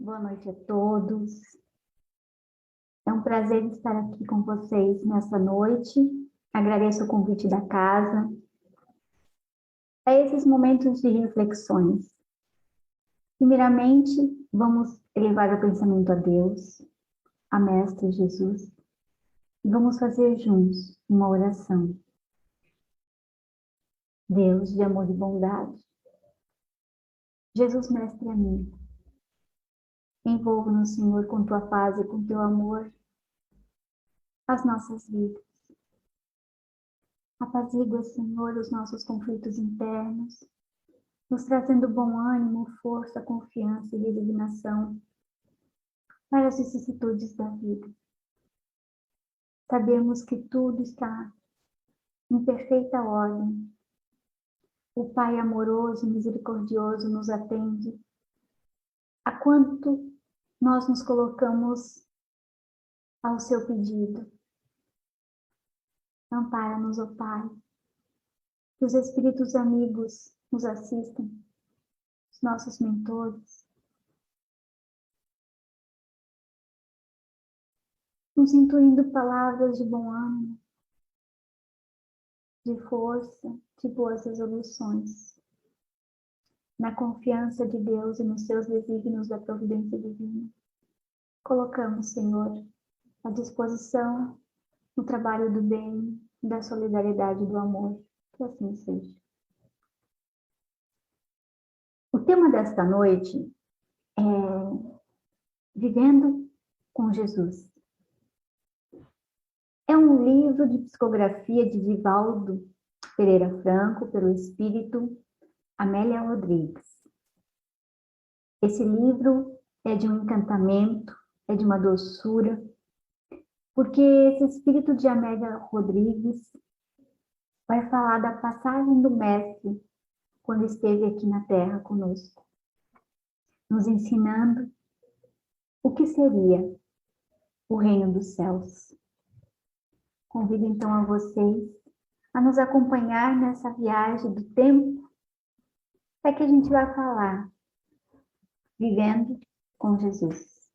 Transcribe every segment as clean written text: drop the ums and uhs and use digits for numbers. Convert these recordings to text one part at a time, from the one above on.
Boa noite a todos. É um prazer estar aqui com vocês nessa noite. Agradeço o convite da casa. É esses momentos de reflexões. Primeiramente, vamos elevar o pensamento a Deus, a Mestre Jesus, e vamos fazer juntos uma oração. Deus de amor e bondade, Jesus Mestre amigo, envolva-nos, Senhor, com tua paz e com teu amor as nossas vidas. Apazigua, Senhor, os nossos conflitos internos, nos trazendo bom ânimo, força, confiança e resignação para as vicissitudes da vida. Sabemos que tudo está em perfeita ordem. O Pai amoroso e misericordioso nos atende a quanto nós nos colocamos ao seu pedido. Ampara-nos, ó Pai, que os espíritos amigos nos assistam, os nossos mentores, nos intuindo palavras de bom ânimo, de força, de boas resoluções. Na confiança de Deus e nos seus desígnios da providência divina, colocamos, Senhor, à disposição no trabalho do bem, da solidariedade e do amor. Que assim seja. O tema desta noite é Vivendo com Jesus. É um livro de psicografia de Divaldo Pereira Franco, pelo espírito Amélia Rodrigues. Esse livro é de um encantamento, é de uma doçura, porque esse espírito de Amélia Rodrigues vai falar da passagem do Mestre quando esteve aqui na Terra conosco, nos ensinando o que seria o reino dos céus. Convido então a vocês a nos acompanhar nessa viagem do tempo, para que a gente vai falar vivendo com Jesus.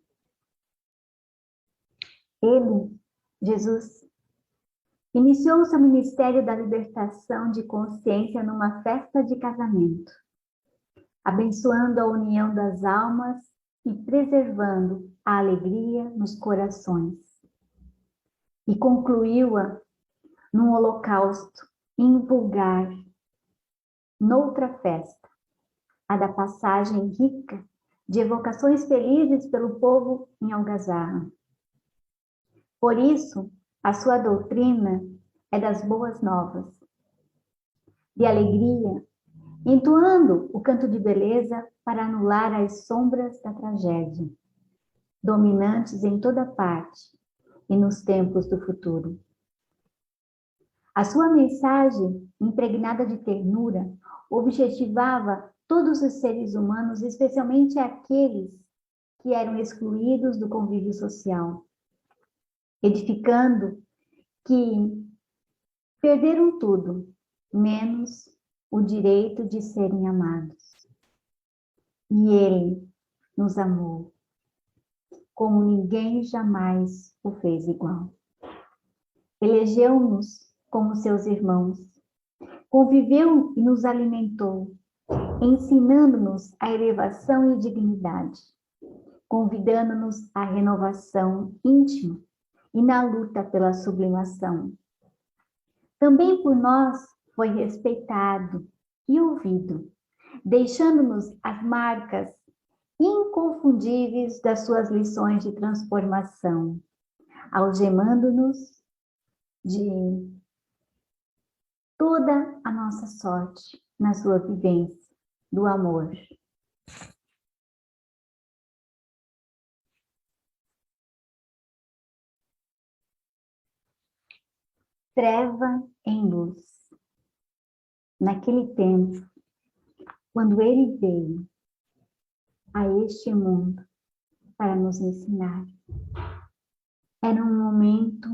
Ele, Jesus, iniciou o seu ministério da libertação de consciência numa festa de casamento, abençoando a união das almas e preservando a alegria nos corações. E concluiu-a num holocausto invulgar, noutra festa, a da passagem rica de evocações felizes pelo povo em algazarra. Por isso, a sua doutrina é das boas novas, de alegria, entoando o canto de beleza para anular as sombras da tragédia, dominantes em toda parte e nos tempos do futuro. A sua mensagem, impregnada de ternura, objetivava todos os seres humanos, especialmente aqueles que eram excluídos do convívio social, edificando que perderam tudo, menos o direito de serem amados. E Ele nos amou, como ninguém jamais o fez igual. Elegeu-nos como seus irmãos, conviveu e nos alimentou, ensinando-nos a elevação e dignidade, convidando-nos à renovação íntima e na luta pela sublimação. Também por nós foi respeitado e ouvido, deixando-nos as marcas inconfundíveis das suas lições de transformação, algemando-nos de toda a nossa sorte na sua vivência do amor. Treva em luz. Naquele tempo, quando ele veio a este mundo para nos ensinar, era um momento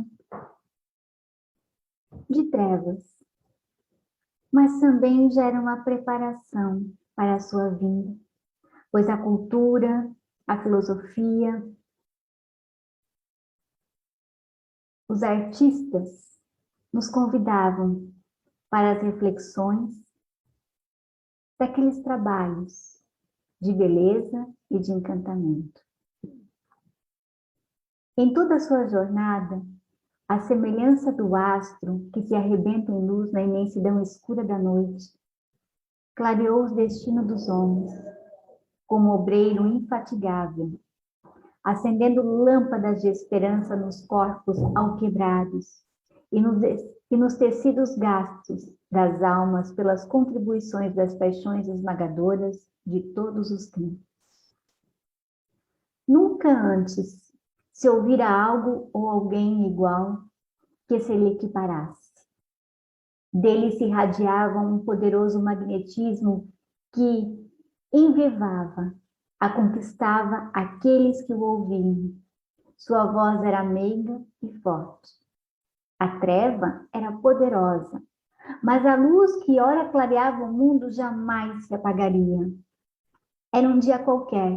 de trevas, mas também já era uma preparação para a sua vinda, pois a cultura, a filosofia, os artistas nos convidavam para as reflexões daqueles trabalhos de beleza e de encantamento. Em toda a sua jornada, a semelhança do astro que se arrebenta em luz na imensidão escura da noite, clareou os destinos dos homens, como obreiro infatigável, acendendo lâmpadas de esperança nos corpos alquebrados e nos tecidos gastos das almas pelas contribuições das paixões esmagadoras de todos os tempos. Nunca antes se ouvira algo ou alguém igual que se lhe equiparasse. Dele se irradiava um poderoso magnetismo que envevava, conquistava aqueles que o ouviam. Sua voz era meiga e forte. A treva era poderosa, mas a luz que ora clareava o mundo jamais se apagaria. Era um dia qualquer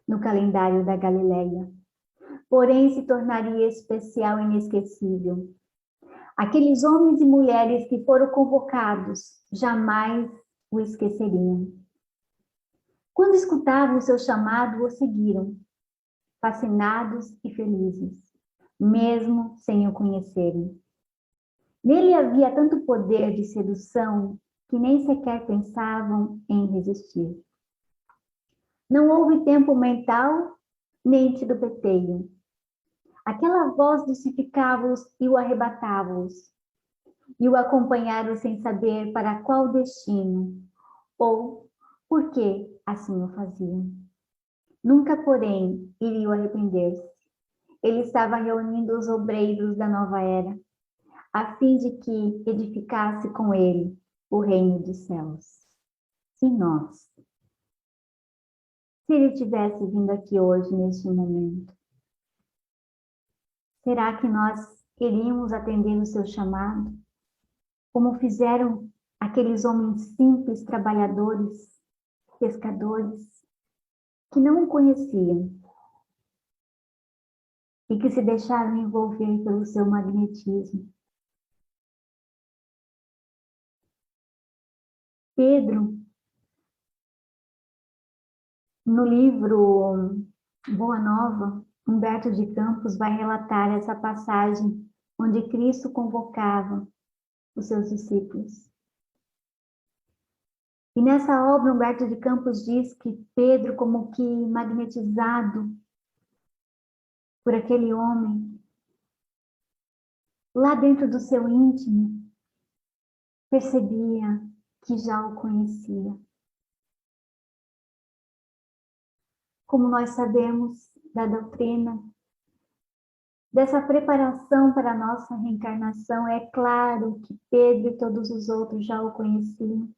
no calendário da Galileia, porém se tornaria especial e inesquecível. Aqueles homens e mulheres que foram convocados jamais o esqueceriam. Quando escutavam o seu chamado, o seguiram, fascinados e felizes, mesmo sem o conhecerem. Nele havia tanto poder de sedução que nem sequer pensavam em resistir. Não houve tempo mental nem tiroteio. Aquela voz dulcificava-os e o arrebatava-os, e o acompanharam sem saber para qual destino, ou por que assim o faziam. Nunca, porém, iriam arrepender-se. Ele estava reunindo os obreiros da nova era, a fim de que edificasse com ele o reino dos céus. E nós? Se ele tivesse vindo aqui hoje, neste momento, será que nós iríamos atender o seu chamado? Como fizeram aqueles homens simples, trabalhadores, pescadores, que não o conheciam e que se deixaram envolver pelo seu magnetismo. Pedro, no livro Boa Nova, Humberto de Campos vai relatar essa passagem onde Cristo convocava os seus discípulos. E nessa obra, Humberto de Campos diz que Pedro, como que magnetizado por aquele homem, lá dentro do seu íntimo, percebia que já o conhecia. Como nós sabemos da doutrina, dessa preparação para a nossa reencarnação, é claro que Pedro e todos os outros já o conheciam,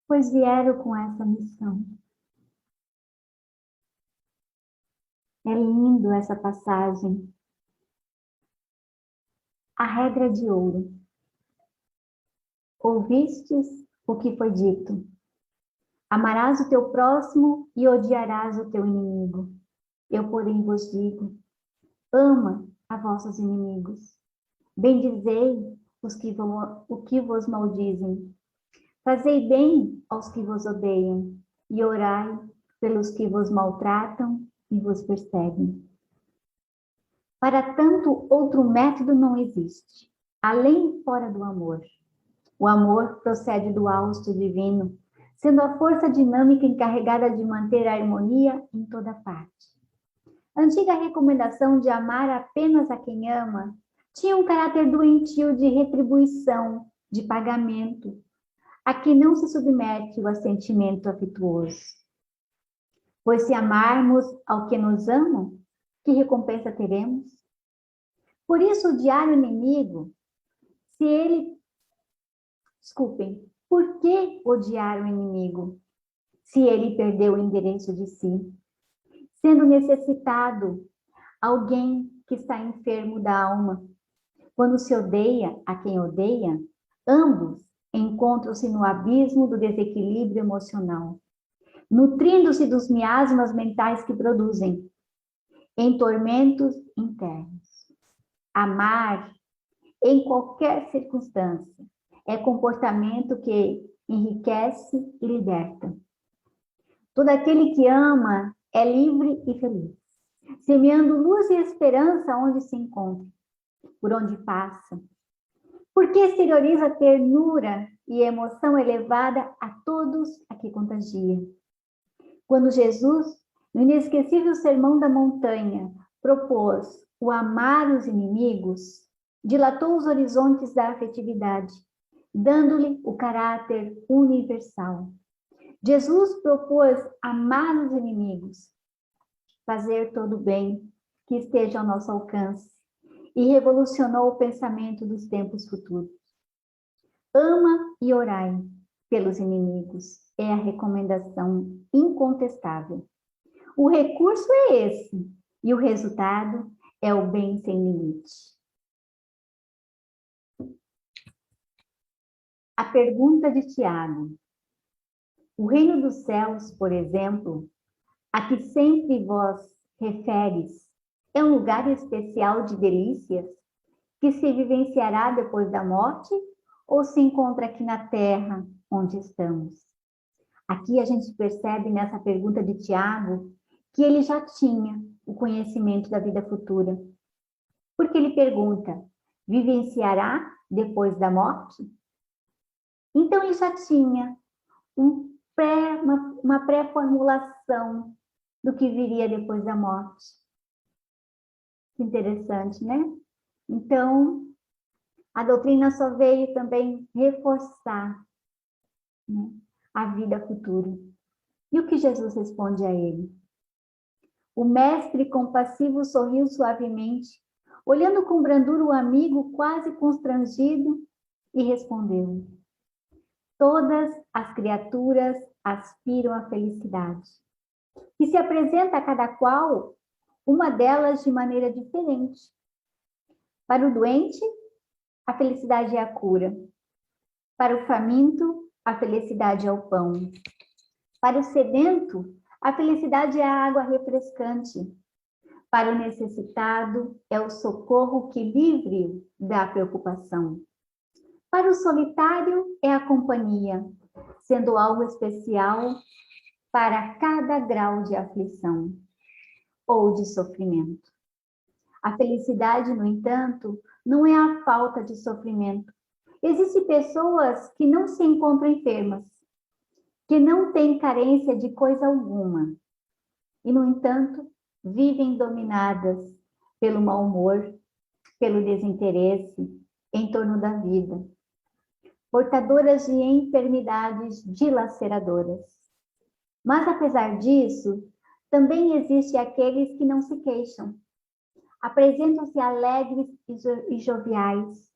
pois vieram com essa missão. É lindo essa passagem. A regra de ouro. Ouvistes o que foi dito. Amarás o teu próximo e odiarás o teu inimigo. Eu, porém, vos digo, ama a vossos inimigos. Bendizei o que vos maldizem. Fazei bem aos que vos odeiam e orai pelos que vos maltratam e vos perseguem. Para tanto, outro método não existe, além e fora do amor. O amor procede do hausto divino, sendo a força dinâmica encarregada de manter a harmonia em toda parte. A antiga recomendação de amar apenas a quem ama tinha um caráter doentio de retribuição, de pagamento, a que não se submete o assentimento afetuoso. Pois se amarmos ao que nos ama, que recompensa teremos? Por isso, odiar o inimigo, por que odiar o inimigo, se ele perdeu o endereço de si? Sendo necessitado alguém que está enfermo da alma. Quando se odeia a quem odeia, ambos encontram-se no abismo do desequilíbrio emocional. nutrindo-se dos miasmas mentais que produzem, em tormentos internos. Amar, em qualquer circunstância, é comportamento que enriquece e liberta. Todo aquele que ama é livre e feliz, semeando luz e esperança onde se encontra, por onde passa, porque exterioriza ternura e emoção elevada a todos a que contagia. Quando Jesus, no inesquecível Sermão da Montanha, propôs o amar os inimigos, dilatou os horizontes da afetividade, dando-lhe o caráter universal. Jesus propôs amar os inimigos, fazer todo o bem que esteja ao nosso alcance, e revolucionou o pensamento dos tempos futuros. Ama e orai pelos inimigos, é a recomendação incontestável. O recurso é esse, e o resultado é o bem sem limite. A pergunta de Tiago. O reino dos céus, por exemplo, a que sempre vós referes, é um lugar especial de delícias que se vivenciará depois da morte ou se encontra aqui na terra onde estamos? Aqui a gente percebe nessa pergunta de Tiago que ele já tinha o conhecimento da vida futura. Porque ele pergunta, vivenciará depois da morte? Então ele já tinha uma pré-formulação do que viria depois da morte. Que interessante, né? Então, a doutrina só veio também reforçar, né, a vida futura. E o que Jesus responde a ele? O mestre compassivo sorriu suavemente, olhando com brandura o amigo quase constrangido, e respondeu: todas as criaturas aspiram à felicidade, e se apresenta a cada qual uma delas de maneira diferente. Para o doente, a felicidade é a cura. Para o faminto, a felicidade é o pão. Para o sedento, a felicidade é a água refrescante. Para o necessitado, é o socorro que livre da preocupação. Para o solitário, é a companhia, sendo algo especial para cada grau de aflição ou de sofrimento. A felicidade, no entanto, não é a falta de sofrimento. Existem pessoas que não se encontram enfermas, que não têm carência de coisa alguma, e, no entanto, vivem dominadas pelo mau humor, pelo desinteresse em torno da vida, portadoras de enfermidades dilaceradoras. Mas, apesar disso, também existem aqueles que não se queixam. Apresentam-se alegres e joviais,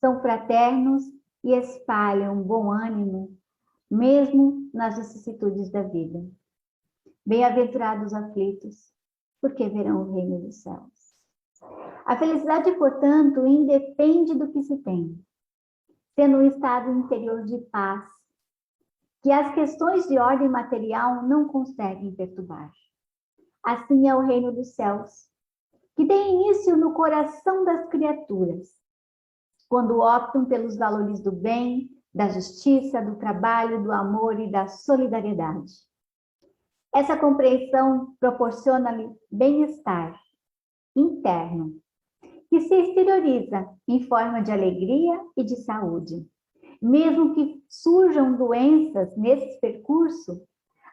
são fraternos e espalham bom ânimo, mesmo nas vicissitudes da vida. Bem-aventurados os aflitos, porque verão o reino dos céus. A felicidade, portanto, independe do que se tem, sendo um estado interior de paz, que as questões de ordem material não conseguem perturbar. Assim é o reino dos céus, que tem início no coração das criaturas, quando optam pelos valores do bem, da justiça, do trabalho, do amor e da solidariedade. Essa compreensão proporciona-lhe bem-estar interno, que se exterioriza em forma de alegria e de saúde. Mesmo que surjam doenças nesse percurso,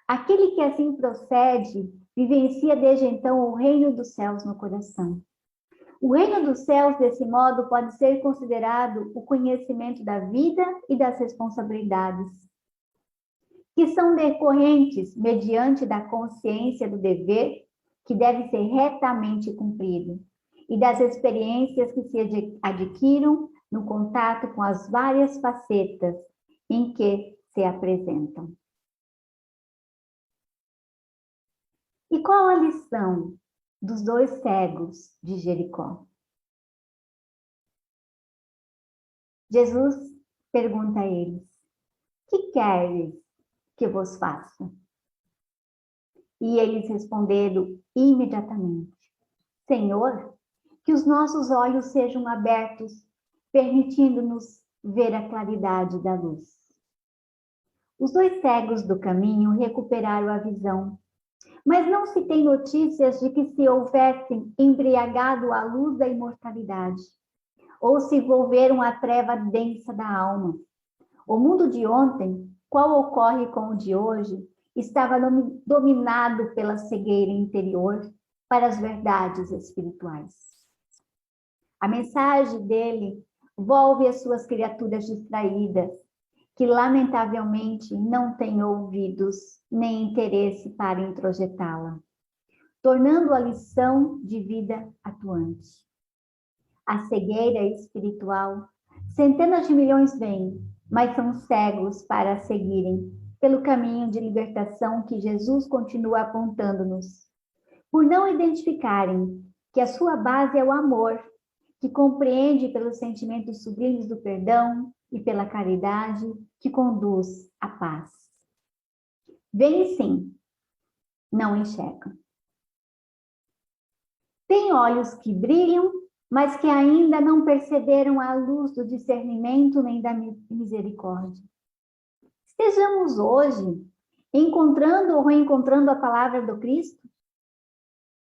aquele que assim procede vivencia desde então o reino dos céus no coração. O reino dos céus, desse modo, pode ser considerado o conhecimento da vida e das responsabilidades, que são decorrentes mediante da consciência do dever que deve ser retamente cumprido e das experiências que se adquiram no contato com as várias facetas em que se apresentam. E qual a lição dos dois cegos de Jericó? Jesus pergunta a eles: que queres que vos faça? E eles responderam imediatamente: Senhor, que os nossos olhos sejam abertos, permitindo-nos ver a claridade da luz. Os 2 cegos do caminho recuperaram a visão, mas não se tem notícias de que se houvessem embriagado à luz da imortalidade, ou se envolveram a treva densa da alma. O mundo de ontem, qual ocorre com o de hoje, estava dominado pela cegueira interior para as verdades espirituais. A mensagem dele volve às suas criaturas distraídas, que lamentavelmente não têm ouvidos nem interesse para introjetá-la, tornando a lição de vida atuante. A cegueira espiritual, centenas de milhões vêm, mas são cegos para seguirem pelo caminho de libertação que Jesus continua apontando-nos, por não identificarem que a sua base é o amor, que compreende pelos sentimentos sublimes do perdão e pela caridade que conduz à paz. Veem sim, não enxergam. Tem olhos que brilham, mas que ainda não perceberam a luz do discernimento nem da misericórdia. Estejamos hoje encontrando ou reencontrando a palavra do Cristo,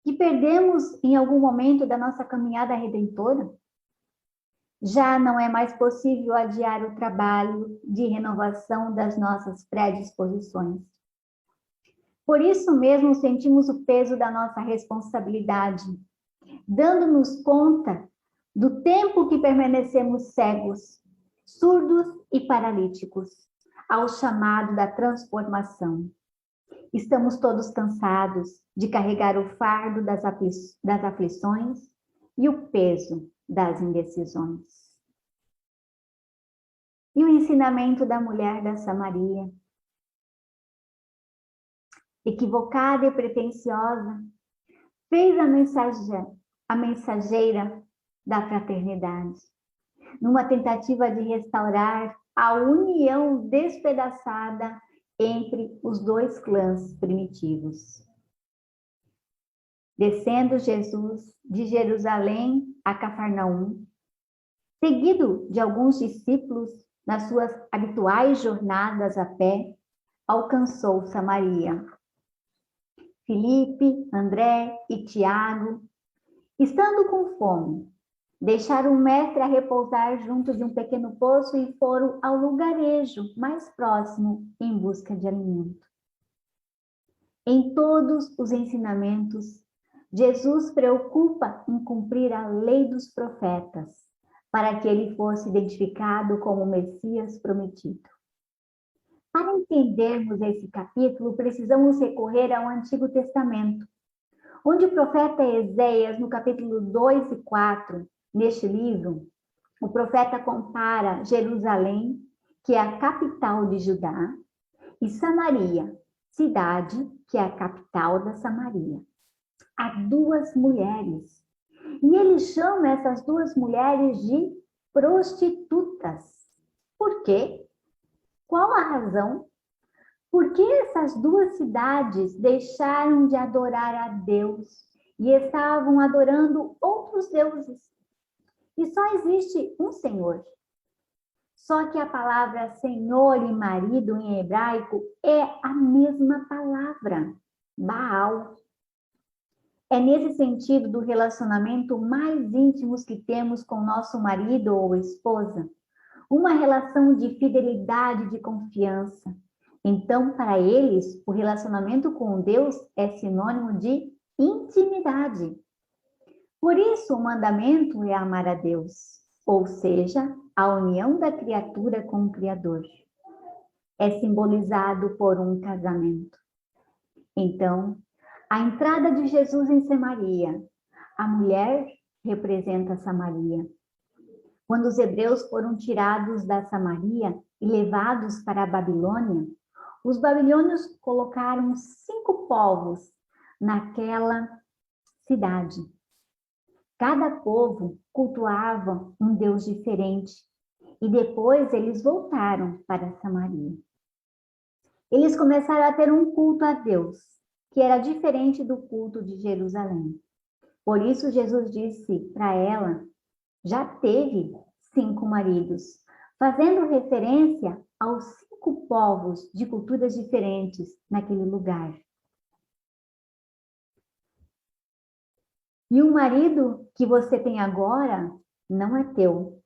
que perdemos em algum momento da nossa caminhada redentora. Já não é mais possível adiar o trabalho de renovação das nossas predisposições. Por isso mesmo sentimos o peso da nossa responsabilidade, dando-nos conta do tempo que permanecemos cegos, surdos e paralíticos ao chamado da transformação. Estamos todos cansados de carregar o fardo das aflições e o peso das indecisões. E o ensinamento da mulher da Samaria, equivocada e pretensiosa, fez a mensageira da fraternidade, numa tentativa de restaurar a união despedaçada entre os 2 clãs primitivos. Descendo Jesus de Jerusalém a Cafarnaum, seguido de alguns discípulos nas suas habituais jornadas a pé, alcançou Samaria. Filipe, André e Tiago, estando com fome, deixaram o mestre a repousar junto de um pequeno poço e foram ao lugarejo mais próximo em busca de alimento. Em todos os ensinamentos, Jesus preocupa em cumprir a lei dos profetas, para que ele fosse identificado como o Messias prometido. Para entendermos esse capítulo, precisamos recorrer ao Antigo Testamento, onde o profeta Eséias, no capítulo 2 e 4, neste livro, o profeta compara Jerusalém, que é a capital de Judá, e Samaria, cidade que é a capital da Samaria. Há 2 mulheres. E ele chama essas 2 mulheres de prostitutas. Por quê? Qual a razão? Porque essas 2 cidades deixaram de adorar a Deus e estavam adorando outros deuses. E só existe um Senhor. Só que a palavra Senhor e marido em hebraico é a mesma palavra, Baal. É nesse sentido do relacionamento mais íntimo que temos com nosso marido ou esposa, uma relação de fidelidade, de confiança. Então, para eles, o relacionamento com Deus é sinônimo de intimidade. Por isso, o mandamento é amar a Deus, ou seja, a união da criatura com o Criador. É simbolizado por um casamento. Então, a entrada de Jesus em Samaria, a mulher representa Samaria. Quando os hebreus foram tirados da Samaria e levados para a Babilônia, os babilônios colocaram 5 povos naquela cidade. Cada povo cultuava um deus diferente e depois eles voltaram para Samaria. Eles começaram a ter um culto a Deus que era diferente do culto de Jerusalém. Por isso, Jesus disse para ela: já teve 5 maridos, fazendo referência aos 5 povos de culturas diferentes naquele lugar. E o marido que você tem agora não é teu.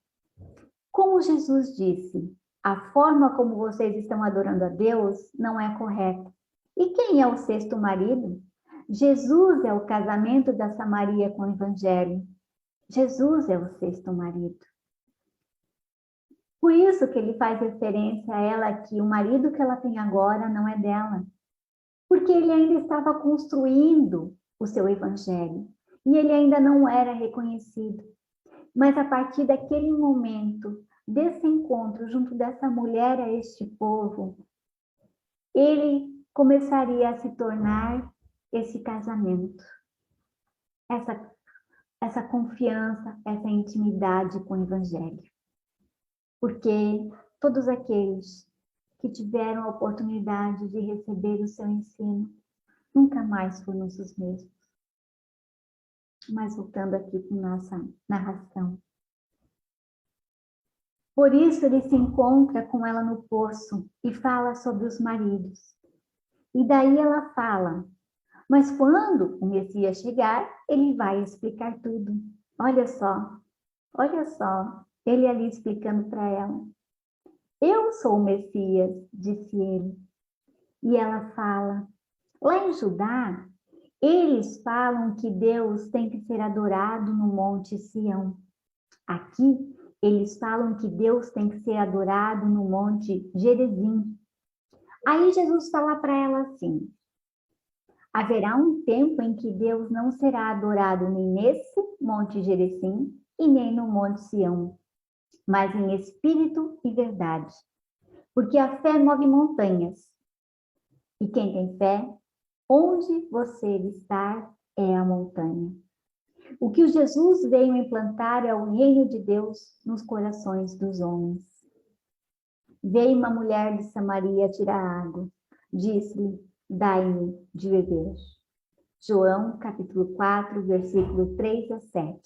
Como Jesus disse, a forma como vocês estão adorando a Deus não é correta. E quem é o 6º marido? Jesus é o casamento da Samaria com o Evangelho. Jesus é o 6º marido. Por isso que ele faz referência a ela que o marido que ela tem agora não é dela. Porque ele ainda estava construindo o seu Evangelho. E ele ainda não era reconhecido. Mas a partir daquele momento, desse encontro junto dessa mulher a este povo, ele começaria a se tornar esse casamento, essa confiança, essa intimidade com o Evangelho. Porque todos aqueles que tiveram a oportunidade de receber o seu ensino, nunca mais foram os mesmos. Mas voltando aqui para nossa narração. Por isso ele se encontra com ela no poço e fala sobre os maridos. E daí ela fala, mas quando o Messias chegar, ele vai explicar tudo. Olha só, ele ali explicando para ela. Eu sou o Messias, disse ele. E ela fala, lá em Judá, eles falam que Deus tem que ser adorado no Monte Sião. Aqui, eles falam que Deus tem que ser adorado no Monte Gerizim. Aí Jesus fala para ela assim, haverá um tempo em que Deus não será adorado nem nesse Monte Gerizim e nem no Monte Sião, mas em espírito e verdade. Porque a fé move montanhas. E quem tem fé, onde você está é a montanha. O que Jesus veio implantar é o reino de Deus nos corações dos homens. Veio uma mulher de Samaria tirar água. Disse-lhe, dai-me de beber. João, capítulo 4, versículo 3 a 7.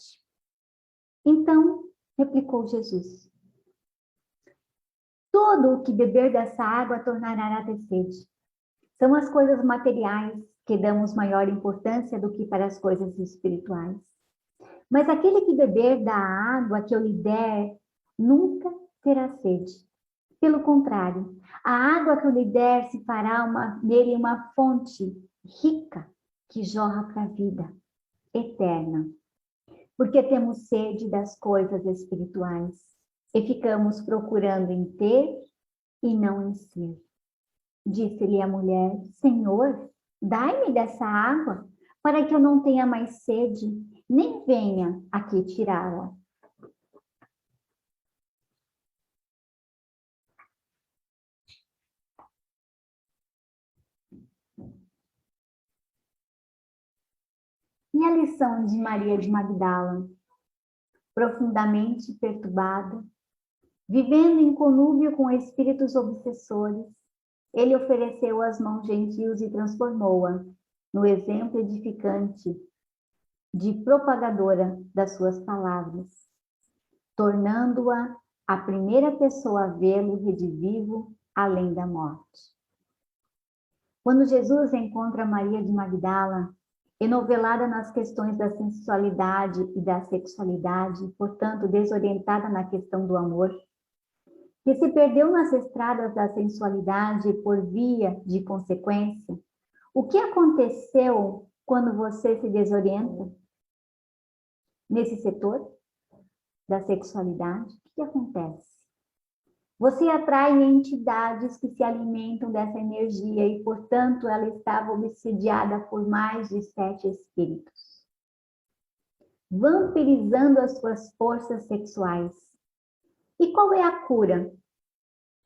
Então, replicou Jesus, todo o que beber dessa água tornará a ter sede. São as coisas materiais que damos maior importância do que para as coisas espirituais. Mas aquele que beber da água que eu lhe der, nunca terá sede. Pelo contrário, a água que eu lhe der se fará nele uma fonte rica que jorra para a vida eterna. Porque temos sede das coisas espirituais e ficamos procurando em ter e não em ser. Disse-lhe a mulher, Senhor, dai-me dessa água para que eu não tenha mais sede, nem venha aqui tirá-la. E a lição de Maria de Magdala, profundamente perturbada, vivendo em conúbio com espíritos obsessores, ele ofereceu as mãos gentios e transformou-a no exemplo edificante de propagadora das suas palavras, tornando-a a primeira pessoa a vê-lo redivivo além da morte. Quando Jesus encontra Maria de Magdala, enovelada nas questões da sensualidade e da sexualidade, portanto desorientada na questão do amor, que se perdeu nas estradas da sensualidade por via de consequência, o que aconteceu quando você se desorienta nesse setor da sexualidade? O que acontece? Você atrai entidades que se alimentam dessa energia e, portanto, ela estava obsidiada por mais de 7 espíritos, vampirizando as suas forças sexuais. E qual é a cura?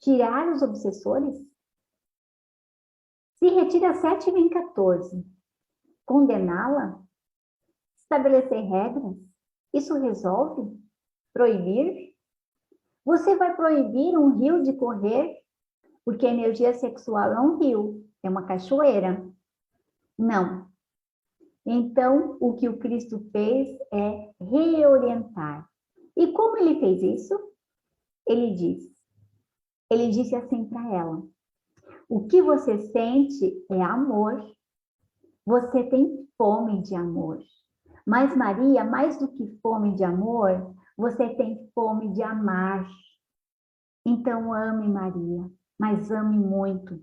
Tirar os obsessores? Se retira 7 e vem 14. Condená-la? Estabelecer regras? Isso resolve? Proibir? Você vai proibir um rio de correr? Porque a energia sexual é um rio, é uma cachoeira. Não. Então, o que o Cristo fez é reorientar. E como ele fez isso? Ele disse assim para ela: o que você sente é amor. Você tem fome de amor. Mas Maria, mais do que fome de amor, você tem fome de amar. Então ame Maria, mas ame muito.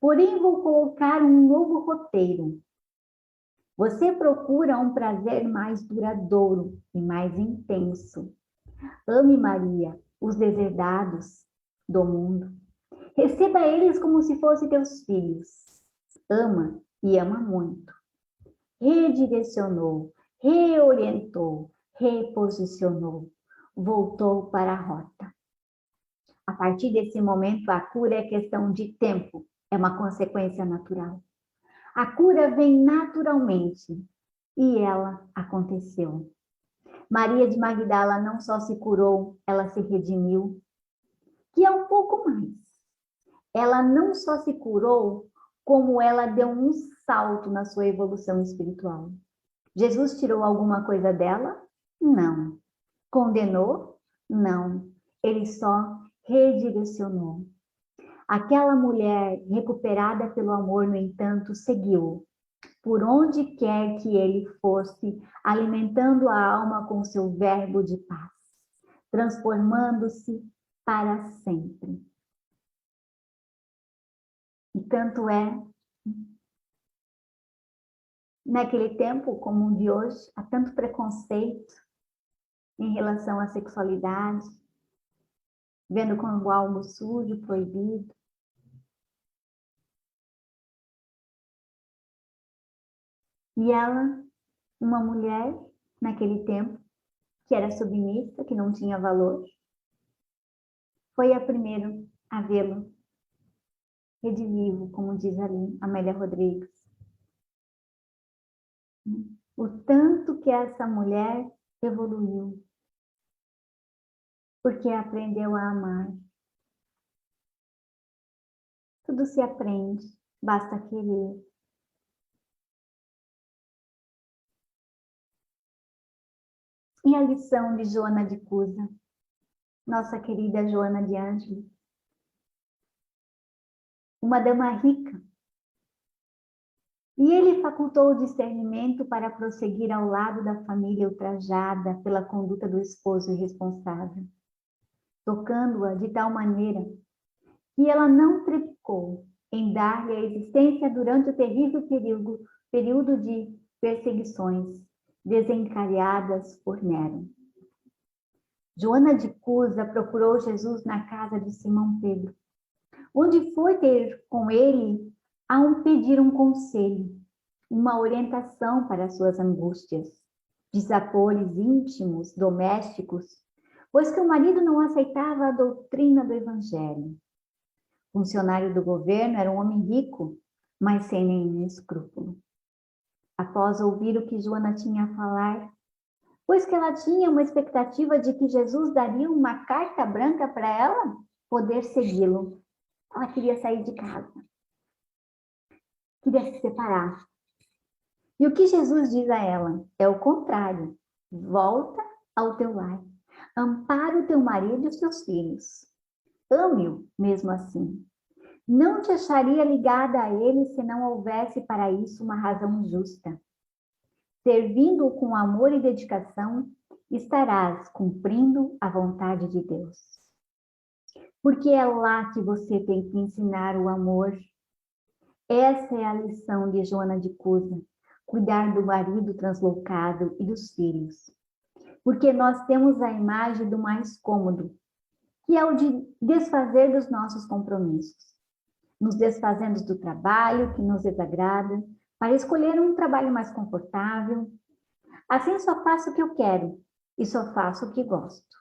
Porém, vou colocar um novo roteiro. Você procura um prazer mais duradouro e mais intenso. Ame Maria, os deserdados do mundo. Receba eles como se fossem teus filhos. Ama e ama muito. Redirecionou, reorientou, reposicionou, voltou para a rota. A partir desse momento, a cura é questão de tempo, é uma consequência natural. A cura vem naturalmente e ela aconteceu. Maria de Magdala não só se curou, ela se redimiu, que é um pouco mais. Ela não só se curou, como ela deu um salto na sua evolução espiritual. Jesus tirou alguma coisa dela? Não. Condenou? Não. Ele só redirecionou. Aquela mulher recuperada pelo amor, no entanto, seguiu por onde quer que ele fosse, alimentando a alma com seu verbo de paz, transformando-se para sempre. E tanto é, naquele tempo como o de hoje, há tanto preconceito em relação à sexualidade, vendo como algo sujo, proibido. E ela, uma mulher, naquele tempo, que era submissa, que não tinha valor, foi a primeira a vê-lo redivivo, como diz ali Amélia Rodrigues. O tanto que essa mulher evoluiu, porque aprendeu a amar. Tudo se aprende, basta querer. E a lição de Joana de Cusa, nossa querida Joana de Ângeles, uma dama rica. E ele facultou o discernimento para prosseguir ao lado da família ultrajada pela conduta do esposo irresponsável, tocando-a de tal maneira que ela não trepicou em dar-lhe a existência durante o terrível período de perseguições desencadeadas por Nero. Joana de Cusa procurou Jesus na casa de Simão Pedro, onde foi ter com ele a pedir um conselho, uma orientação para suas angústias, desapores íntimos, domésticos, pois que o marido não aceitava a doutrina do Evangelho. Funcionário do governo, era um homem rico, mas sem nenhum escrúpulo. Após ouvir o que Joana tinha a falar, pois que ela tinha uma expectativa de que Jesus daria uma carta branca para ela poder segui-lo. Ela queria sair de casa, queria se separar. E o que Jesus diz a ela é o contrário: volta ao teu lar, ampara o teu marido e os teus filhos, ame-o mesmo assim. Não te acharia ligada a ele se não houvesse para isso uma razão justa. Servindo-o com amor e dedicação, estarás cumprindo a vontade de Deus. Porque é lá que você tem que ensinar o amor. Essa é a lição de Joana de Cusa, cuidar do marido translocado e dos filhos. Porque nós temos a imagem do mais cômodo, que é o de desfazer dos nossos compromissos. Nos desfazendo do trabalho que nos desagrada, para escolher um trabalho mais confortável. Assim só faço o que eu quero e só faço o que gosto.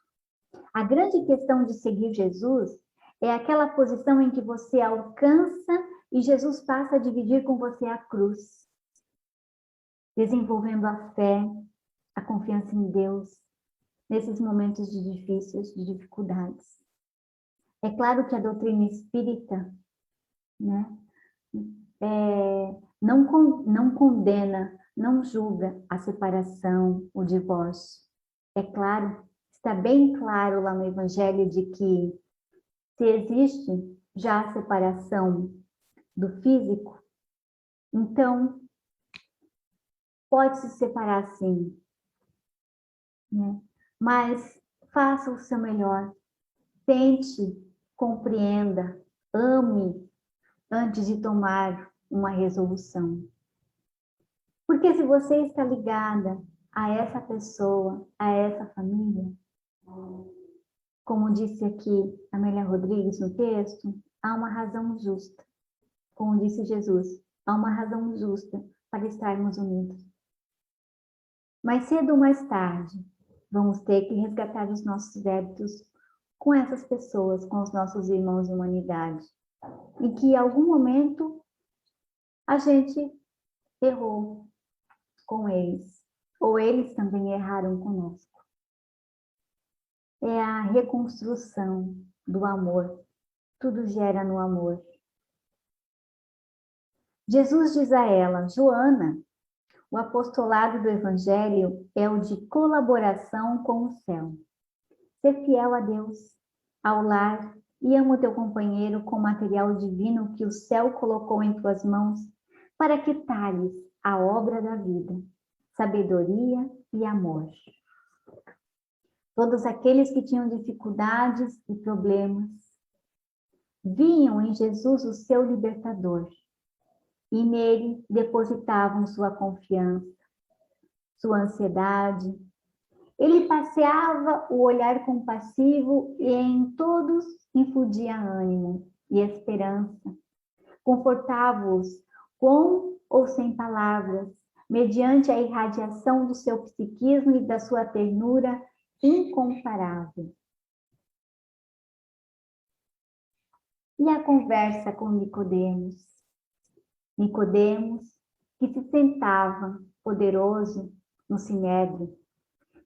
A grande questão de seguir Jesus é aquela posição em que você alcança e Jesus passa a dividir com você a cruz, desenvolvendo a fé, a confiança em Deus, nesses momentos de difíceis, de dificuldades. É claro que a doutrina espírita, né, não condena, não julga a separação, o divórcio. É claro, está bem claro lá no Evangelho de que se existe já a separação do físico, então pode se separar sim, né? Mas faça o seu melhor, tente, compreenda, ame antes de tomar uma resolução. Porque se você está ligada a essa pessoa, a essa família, como disse aqui Amélia Rodrigues no texto, há uma razão justa. Como disse Jesus, há uma razão justa para estarmos unidos. Mais cedo ou mais tarde, vamos ter que resgatar os nossos débitos com essas pessoas, com os nossos irmãos de humanidade. E que em algum momento a gente errou com eles, ou eles também erraram conosco. É a reconstrução do amor. Tudo gera no amor. Jesus diz a ela, Joana, o apostolado do Evangelho é o de colaboração com o céu. Ser fiel a Deus, ao lar, e ama o teu companheiro com o material divino que o céu colocou em tuas mãos, para que talhes a obra da vida, sabedoria e amor. Todos aqueles que tinham dificuldades e problemas, viam em Jesus o seu libertador, e nele depositavam sua confiança, sua ansiedade. Ele passeava o olhar compassivo e em todos infundia ânimo e esperança. Confortava-os com ou sem palavras, mediante a irradiação do seu psiquismo e da sua ternura incomparável. E a conversa com Nicodemos? Nicodemos, que se sentava poderoso no sinédrio,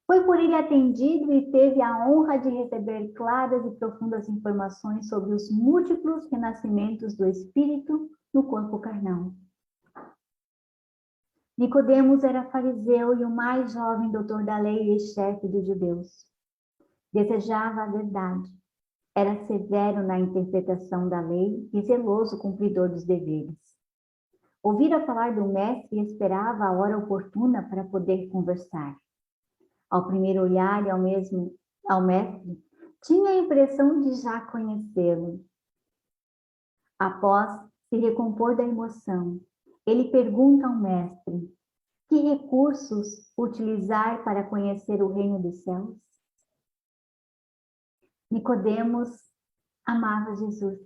foi por ele atendido e teve a honra de receber claras e profundas informações sobre os múltiplos renascimentos do espírito no corpo carnal. Nicodemos era fariseu e o mais jovem doutor da lei e chefe dos judeus. Desejava a verdade. Era severo na interpretação da lei e zeloso cumpridor dos deveres. Ouvira falar do mestre e esperava a hora oportuna para poder conversar. Ao primeiro olhar e ao mestre, tinha a impressão de já conhecê-lo. Após se recompor da emoção, ele pergunta ao mestre: que recursos utilizar para conhecer o reino dos céus? Nicodemos amava Jesus.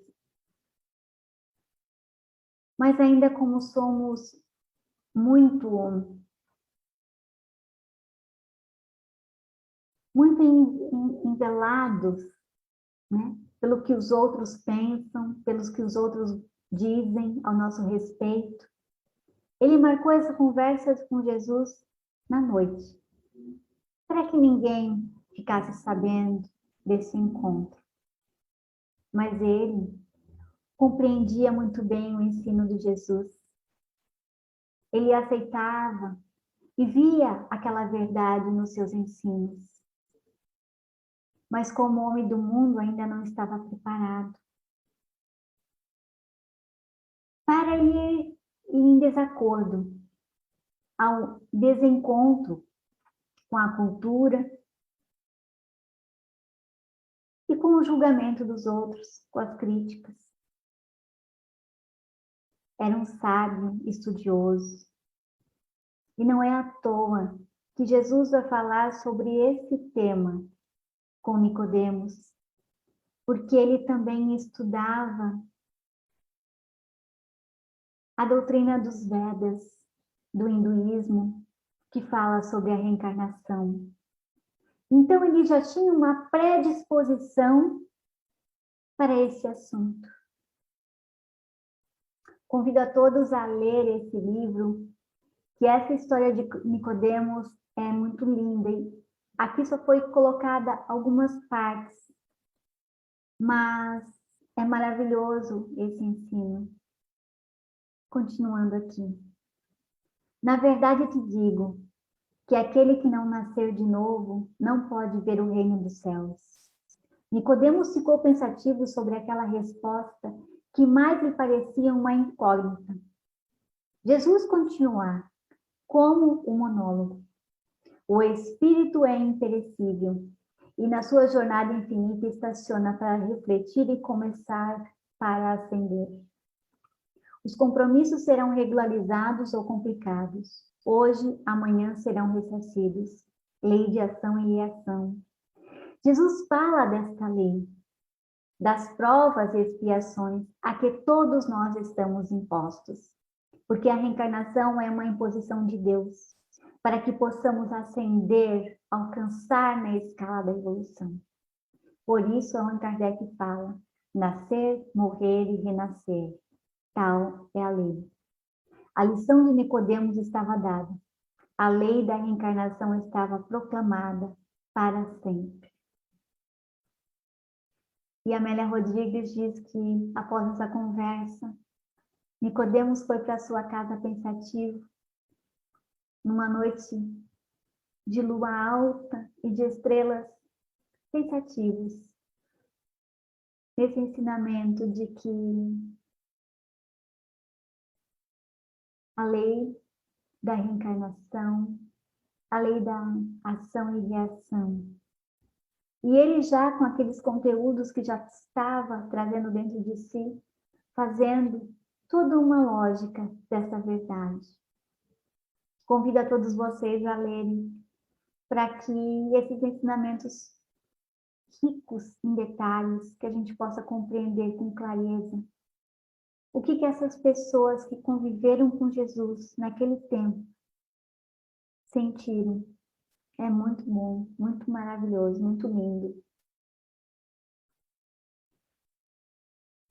Mas ainda como somos muito envelados, né? Pelo que os outros pensam, pelos que os outros dizem ao nosso respeito. Ele marcou essa conversa com Jesus na noite, para que ninguém ficasse sabendo desse encontro. Mas ele compreendia muito bem o ensino de Jesus. Ele aceitava e via aquela verdade nos seus ensinos. Mas como homem do mundo ainda não estava preparado para ir em desacordo, ao desencontro com a cultura e com o julgamento dos outros, com as críticas. Era um sábio, estudioso. E não é à toa que Jesus vai falar sobre esse tema com Nicodemos, porque ele também estudava a doutrina dos Vedas, do hinduísmo, que fala sobre a reencarnação. Então ele já tinha uma predisposição para esse assunto. Convido a todos a ler esse livro, que essa história de Nicodemos é muito linda. Aqui só foi colocada algumas partes, mas é maravilhoso esse ensino. continuando aqui. Na verdade te digo que aquele que não nascer de novo não pode ver o reino dos céus. Nicodemos ficou pensativo sobre aquela resposta que mais lhe parecia uma incógnita. Jesus continua como um monólogo. O espírito é imperecível e na sua jornada infinita estaciona para refletir e começar para ascender. Os compromissos serão regularizados ou complicados. Hoje, amanhã serão ressarcidos. Lei de ação e reação. Jesus fala desta lei, das provas e expiações a que todos nós estamos impostos. Porque a reencarnação é uma imposição de Deus, para que possamos ascender, alcançar na escala da evolução. Por isso, Allan Kardec fala, nascer, morrer e renascer. Tal é a lei. A lição de Nicodemos estava dada. A lei da reencarnação estava proclamada para sempre. E Amélia Rodrigues diz que, após essa conversa, Nicodemos foi para sua casa pensativo, numa noite de lua alta e de estrelas pensativos, nesse ensinamento de que a lei da reencarnação, a lei da ação e reação. E ele já com aqueles conteúdos que já estava trazendo dentro de si, fazendo toda uma lógica dessa verdade. Convido a todos vocês a lerem, para que esses ensinamentos ricos em detalhes, que a gente possa compreender com clareza o que essas pessoas que conviveram com Jesus naquele tempo sentiram. É muito bom, muito maravilhoso, muito lindo.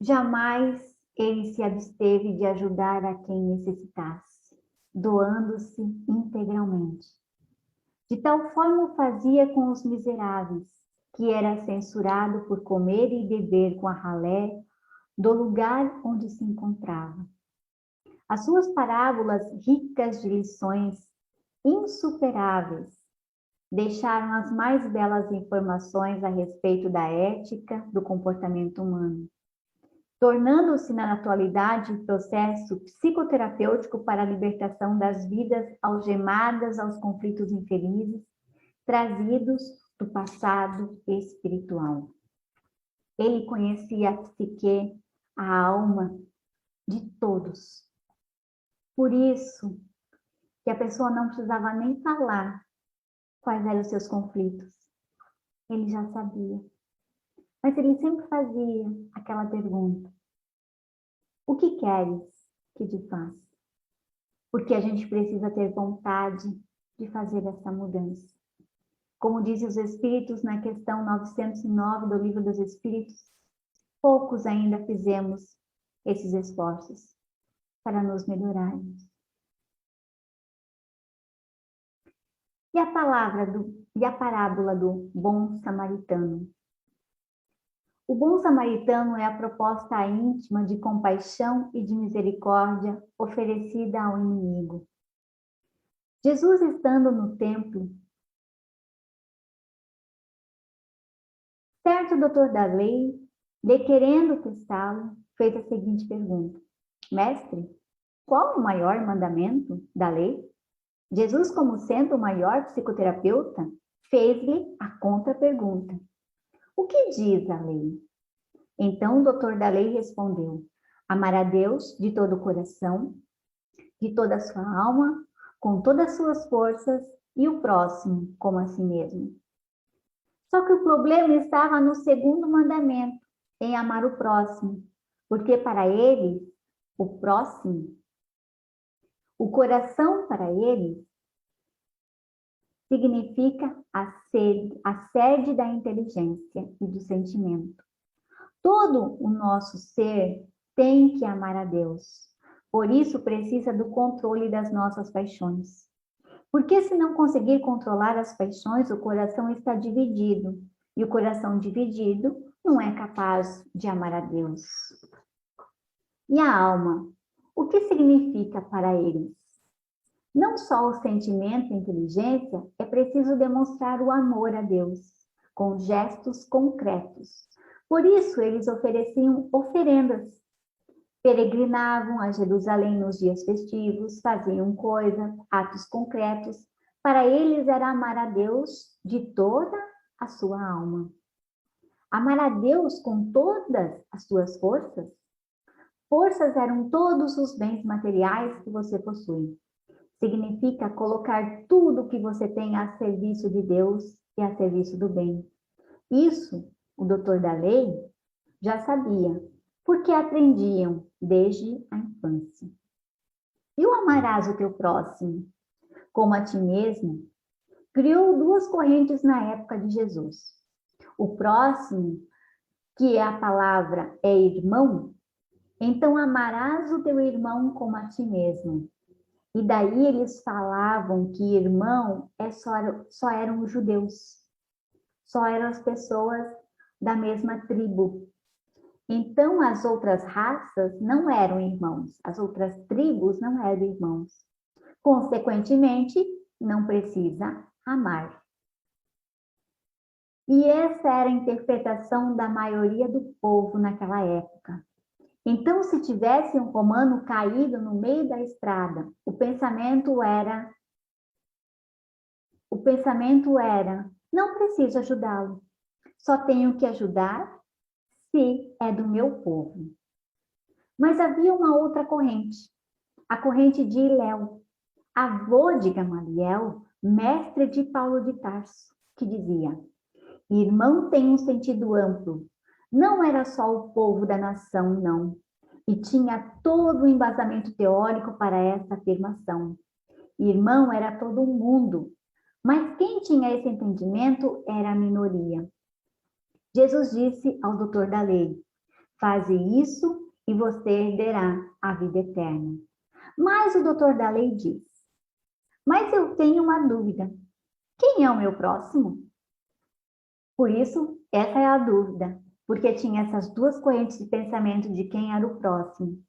Jamais ele se absteve de ajudar a quem necessitasse, doando-se integralmente. De tal forma o fazia com os miseráveis, que era censurado por comer e beber com a ralé do lugar onde se encontrava. As suas parábolas, ricas de lições insuperáveis, deixaram as mais belas informações a respeito da ética do comportamento humano, tornando-se na atualidade processo psicoterapêutico para a libertação das vidas algemadas aos conflitos infelizes, trazidos do passado espiritual. Ele conhecia a psique, a alma de todos. Por isso que a pessoa não precisava nem falar quais eram os seus conflitos. Ele já sabia. Mas ele sempre fazia aquela pergunta: o que queres que te faça? Porque a gente precisa ter vontade de fazer essa mudança. Como dizem os Espíritos na questão 909 do Livro dos Espíritos, poucos ainda fizemos esses esforços para nos melhorarmos. E a parábola do bom samaritano? O bom samaritano é a proposta íntima de compaixão e de misericórdia oferecida ao inimigo. Jesus, estando no templo, certo doutor da lei, de querendo testá-lo, fez a seguinte pergunta: Mestre, qual o maior mandamento da lei? Jesus, como sendo o maior psicoterapeuta, fez-lhe a contra-pergunta: o que diz a lei? Então o doutor da lei respondeu: amar a Deus de todo o coração, de toda a sua alma, com todas as suas forças, e o próximo como a si mesmo. Só que o problema estava no segundo mandamento, em amar o próximo, porque para ele, o próximo, o coração para ele, significa a sede da inteligência e do sentimento. Todo o nosso ser tem que amar a Deus. Por isso precisa do controle das nossas paixões. Porque se não conseguir controlar as paixões, o coração está dividido. E o coração dividido não é capaz de amar a Deus. E a alma? O que significa para eles? Não só o sentimento e a inteligência, é preciso demonstrar o amor a Deus, com gestos concretos. Por isso, eles ofereciam oferendas, peregrinavam a Jerusalém nos dias festivos, faziam coisas, atos concretos. Para eles era amar a Deus de toda a sua alma. Amar a Deus com todas as suas forças? Forças eram todos os bens materiais que você possui. Significa colocar tudo o que você tem a serviço de Deus e a serviço do bem. Isso, o doutor da lei já sabia, porque aprendiam desde a infância. E o amarás o teu próximo, como a ti mesmo, criou duas correntes na época de Jesus. O próximo, que a palavra é irmão, então amarás o teu irmão como a ti mesmo. E daí eles falavam que irmão só eram os judeus, só eram as pessoas da mesma tribo. Então as outras raças não eram irmãos, as outras tribos não eram irmãos. Consequentemente, não precisa amar. E essa era a interpretação da maioria do povo naquela época. Então, se tivesse um romano caído no meio da estrada, o pensamento era, não preciso ajudá-lo, só tenho que ajudar se é do meu povo. Mas havia uma outra corrente, a corrente de Hilel, avô de Gamaliel, mestre de Paulo de Tarso, que dizia: irmão tem um sentido amplo, não era só o povo da nação, não. E tinha todo o embasamento teórico para essa afirmação. Irmão era todo o mundo, mas quem tinha esse entendimento era a minoria. Jesus disse ao doutor da lei: faze isso e você herderá a vida eterna. Mas o doutor da lei diz: mas eu tenho uma dúvida. Quem é o meu próximo? Por isso, essa é a dúvida, porque tinha essas duas correntes de pensamento de quem era o próximo.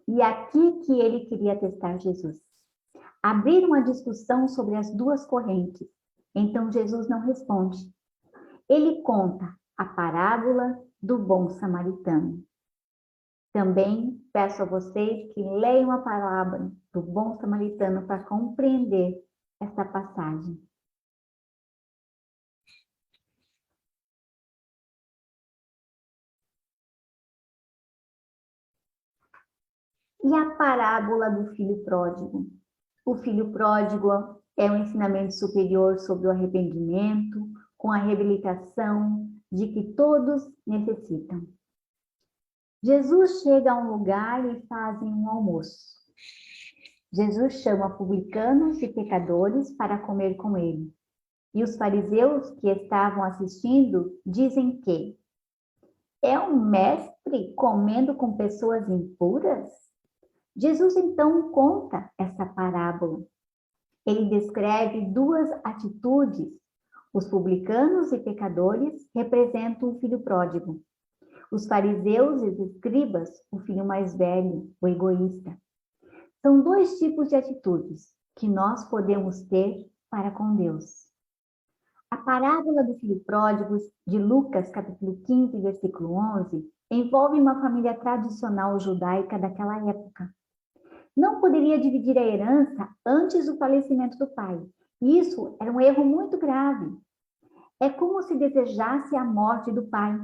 E aqui que ele queria testar Jesus. Abrir uma discussão sobre as duas correntes. Então Jesus não responde. Ele conta a parábola do bom samaritano. Também peço a vocês que leiam a parábola do bom samaritano para compreender essa passagem. E a parábola do filho pródigo? O filho pródigo é um ensinamento superior sobre o arrependimento, com a reabilitação de que todos necessitam. Jesus chega a um lugar e fazem um almoço. Jesus chama publicanos e pecadores para comer com ele. E os fariseus que estavam assistindo dizem que é um mestre comendo com pessoas impuras? Jesus então conta essa parábola. Ele descreve duas atitudes. Os publicanos e pecadores representam o filho pródigo. Os fariseus e os escribas, o filho mais velho, o egoísta. São dois tipos de atitudes que nós podemos ter para com Deus. A parábola do filho pródigo de Lucas, capítulo 15, versículo 11, envolve uma família tradicional judaica daquela época. Não poderia dividir a herança antes do falecimento do pai. Isso era um erro muito grave. É como se desejasse a morte do pai.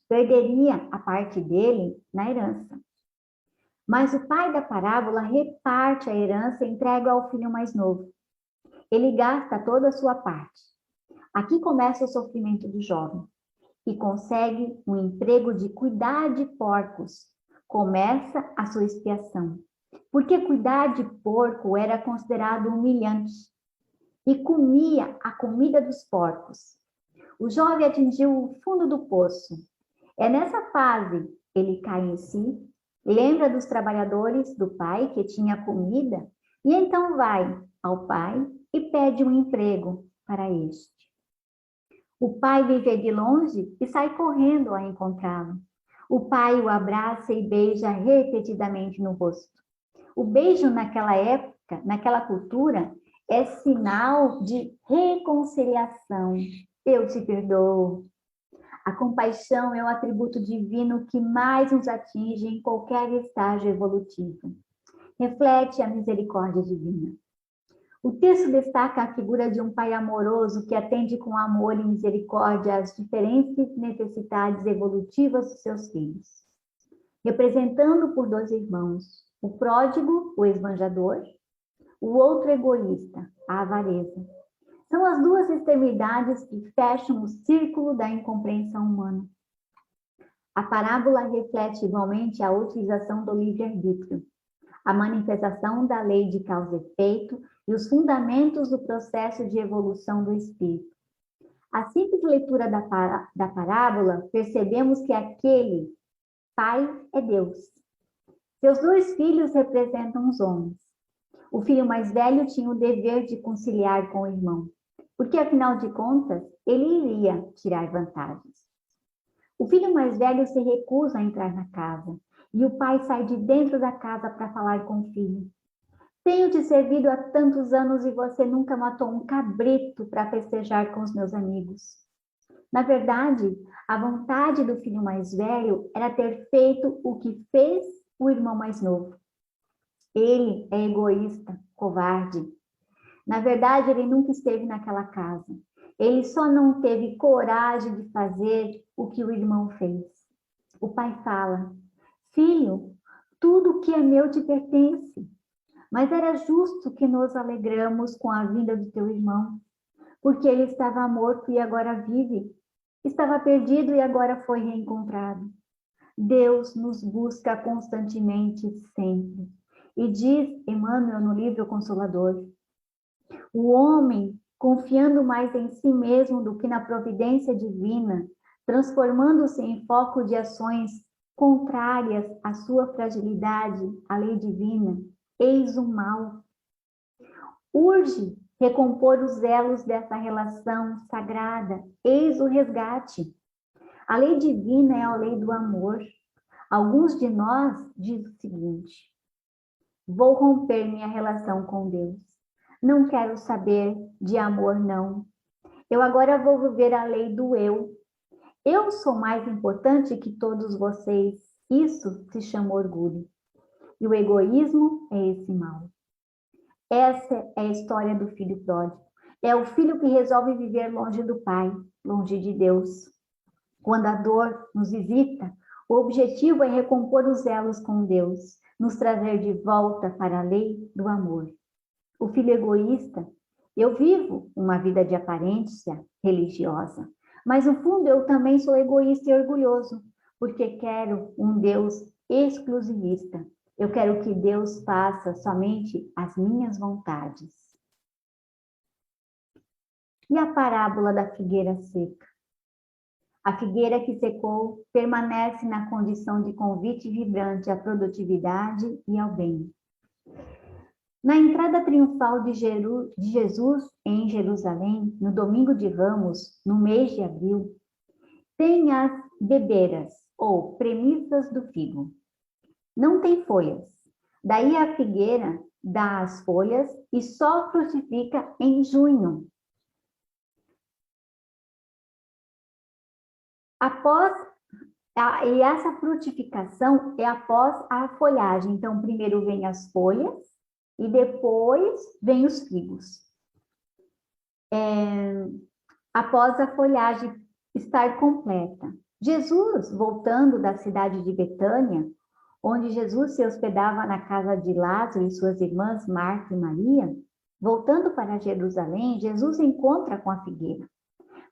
Perderia a parte dele na herança. Mas o pai da parábola reparte a herança e entrega ao filho mais novo. Ele gasta toda a sua parte. Aqui começa o sofrimento do jovem e consegue um emprego de cuidar de porcos. Começa a sua expiação. Porque cuidar de porco era considerado humilhante e comia a comida dos porcos. O jovem atingiu o fundo do poço. É nessa fase ele cai em si, lembra dos trabalhadores do pai que tinha comida e então vai ao pai e pede um emprego para este. O pai vê de longe e sai correndo a encontrá-lo. O pai o abraça e beija repetidamente no rosto. O beijo naquela época, naquela cultura, é sinal de reconciliação. Eu te perdoo. A compaixão é o atributo divino que mais nos atinge em qualquer estágio evolutivo. Reflete a misericórdia divina. O texto destaca a figura de um pai amoroso que atende com amor e misericórdia às diferentes necessidades evolutivas dos seus filhos, representando por dois irmãos, o pródigo, o esbanjador, o outro egoísta, a avareza. São as duas extremidades que fecham o círculo da incompreensão humana. A parábola reflete igualmente a utilização do livre-arbítrio, a manifestação da lei de causa e efeito e os fundamentos do processo de evolução do espírito. A simples leitura da parábola, percebemos que aquele pai é Deus. Seus dois filhos representam os homens. O filho mais velho tinha o dever de conciliar com o irmão, porque, afinal de contas, ele iria tirar vantagens. O filho mais velho se recusa a entrar na casa, e o pai sai de dentro da casa para falar com o filho. Tenho te servido há tantos anos e você nunca matou um cabrito para festejar com os meus amigos. Na verdade, a vontade do filho mais velho era ter feito o que fez o irmão mais novo. Ele é egoísta, covarde. Na verdade, ele nunca esteve naquela casa. Ele só não teve coragem de fazer o que o irmão fez. O pai fala: filho, tudo que é meu te pertence. Mas era justo que nos alegramos com a vinda do teu irmão, porque ele estava morto e agora vive. Estava perdido e agora foi reencontrado. Deus nos busca constantemente, sempre. E diz Emmanuel no livro Consolador: o homem, confiando mais em si mesmo do que na providência divina, transformando-se em foco de ações contrárias à sua fragilidade, à lei divina, eis o mal. Urge recompor os elos dessa relação sagrada, eis o resgate. A lei divina é a lei do amor. Alguns de nós dizem o seguinte: vou romper minha relação com Deus. Não quero saber de amor, não. Eu agora vou viver a lei do eu. Eu sou mais importante que todos vocês. Isso se chama orgulho. E o egoísmo é esse mal. Essa é a história do filho pródigo. É o filho que resolve viver longe do pai, longe de Deus. Quando a dor nos visita, o objetivo é recompor os elos com Deus, nos trazer de volta para a lei do amor. O filho egoísta: eu vivo uma vida de aparência religiosa, mas no fundo eu também sou egoísta e orgulhoso, porque quero um Deus exclusivista. Eu quero que Deus faça somente as minhas vontades. E a parábola da figueira seca? A figueira que secou permanece na condição de convite vibrante à produtividade e ao bem. Na entrada triunfal de Jesus em Jerusalém, no domingo de Ramos, no mês de abril, tem as bebeiras, ou premissas do figo. Não tem folhas. Daí a figueira dá as folhas e só frutifica em junho. E essa frutificação é após a folhagem. Então, primeiro vem as folhas e depois vem os figos. Após a folhagem estar completa. Jesus, voltando da cidade de Betânia, onde Jesus se hospedava na casa de Lázaro e suas irmãs Marta e Maria, voltando para Jerusalém, Jesus encontra com a figueira.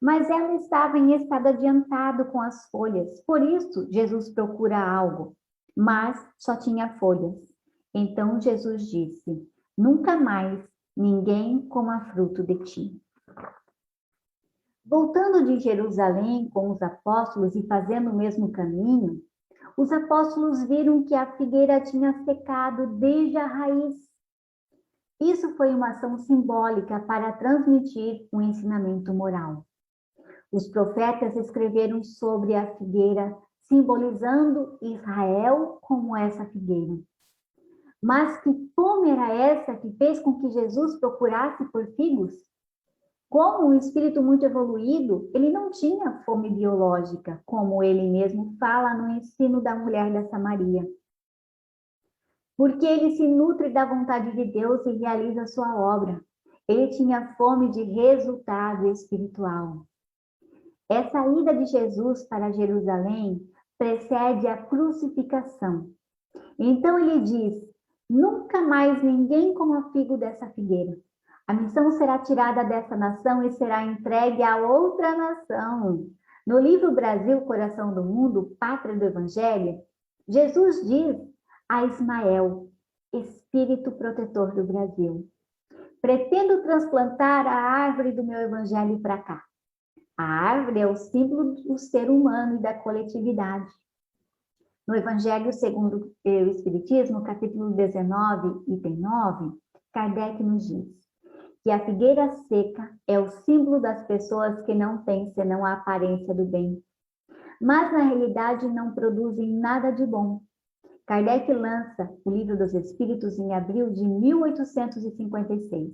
Mas ela estava em estado adiantado com as folhas. Por isso, Jesus procura algo, mas só tinha folhas. Então Jesus disse: nunca mais ninguém coma fruto de ti. Voltando de Jerusalém com os apóstolos e fazendo o mesmo caminho, os apóstolos viram que a figueira tinha secado desde a raiz. Isso foi uma ação simbólica para transmitir um ensinamento moral. Os profetas escreveram sobre a figueira, simbolizando Israel como essa figueira. Mas que fome era essa que fez com que Jesus procurasse por figos? Como um espírito muito evoluído, ele não tinha fome biológica, como ele mesmo fala no ensino da mulher da Samaria. Porque ele se nutre da vontade de Deus e realiza sua obra. Ele tinha fome de resultado espiritual. Essa ida de Jesus para Jerusalém precede a crucificação. Então ele diz: nunca mais ninguém coma figo dessa figueira. A missão será tirada dessa nação e será entregue a outra nação. No livro Brasil, Coração do Mundo, Pátria do Evangelho, Jesus diz a Ismael, espírito protetor do Brasil: pretendo transplantar a árvore do meu evangelho para cá. A árvore é o símbolo do ser humano e da coletividade. No Evangelho segundo o Espiritismo, capítulo 19, item 9, Kardec nos diz que a figueira seca é o símbolo das pessoas que não têm senão a aparência do bem, mas na realidade não produzem nada de bom. Kardec lança o Livro dos Espíritos em abril de 1856.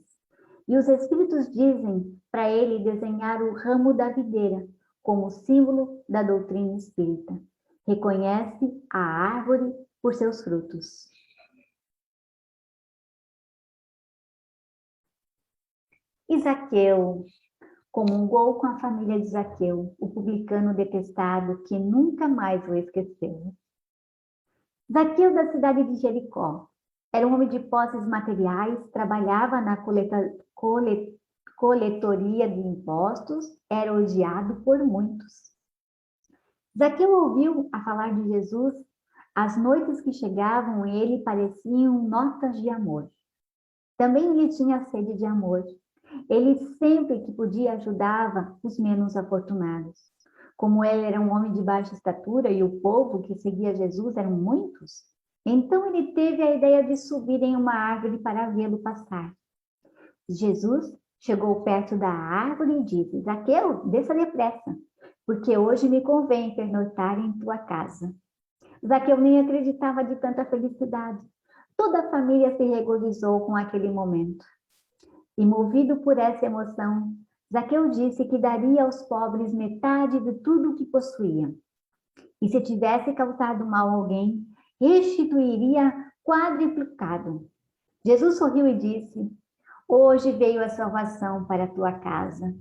E os Espíritos dizem para ele desenhar o ramo da videira como símbolo da doutrina espírita. Reconhece a árvore por seus frutos. Zaqueu comungou com a família de Zaqueu, o publicano detestado que nunca mais o esqueceu. Zaqueu, da cidade de Jericó, era um homem de posses materiais, trabalhava na coletoria de impostos, era odiado por muitos. Zaqueu ouviu a falar de Jesus. As noites que chegavam ele pareciam notas de amor. Também ele tinha sede de amor. Ele sempre que podia ajudava os menos afortunados. Como ele era um homem de baixa estatura e o povo que seguia Jesus eram muitos, então ele teve a ideia de subir em uma árvore para vê-lo passar. Jesus chegou perto da árvore e disse: Zaqueu, desça depressa, porque hoje me convém pernoitar em tua casa. Zaqueu nem acreditava de tanta felicidade. Toda a família se regozijou com aquele momento. E movido por essa emoção, Zaqueu disse que daria aos pobres metade de tudo o que possuía. E se tivesse causado mal a alguém, restituiria quadriplicado. Jesus sorriu e disse: hoje veio a salvação para a tua casa.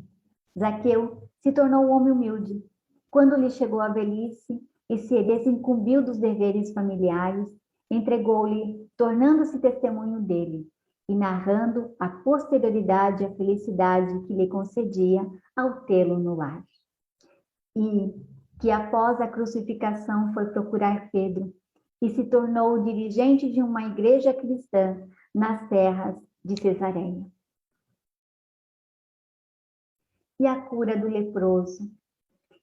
Zaqueu se tornou um homem humilde. Quando lhe chegou a velhice e se desincumbiu dos deveres familiares, entregou-lhe, tornando-se testemunho dele e narrando a posterioridade a felicidade que lhe concedia ao tê-lo no lar. E que após a crucificação foi procurar Pedro e se tornou dirigente de uma igreja cristã nas terras de Cesareia. E a cura do leproso.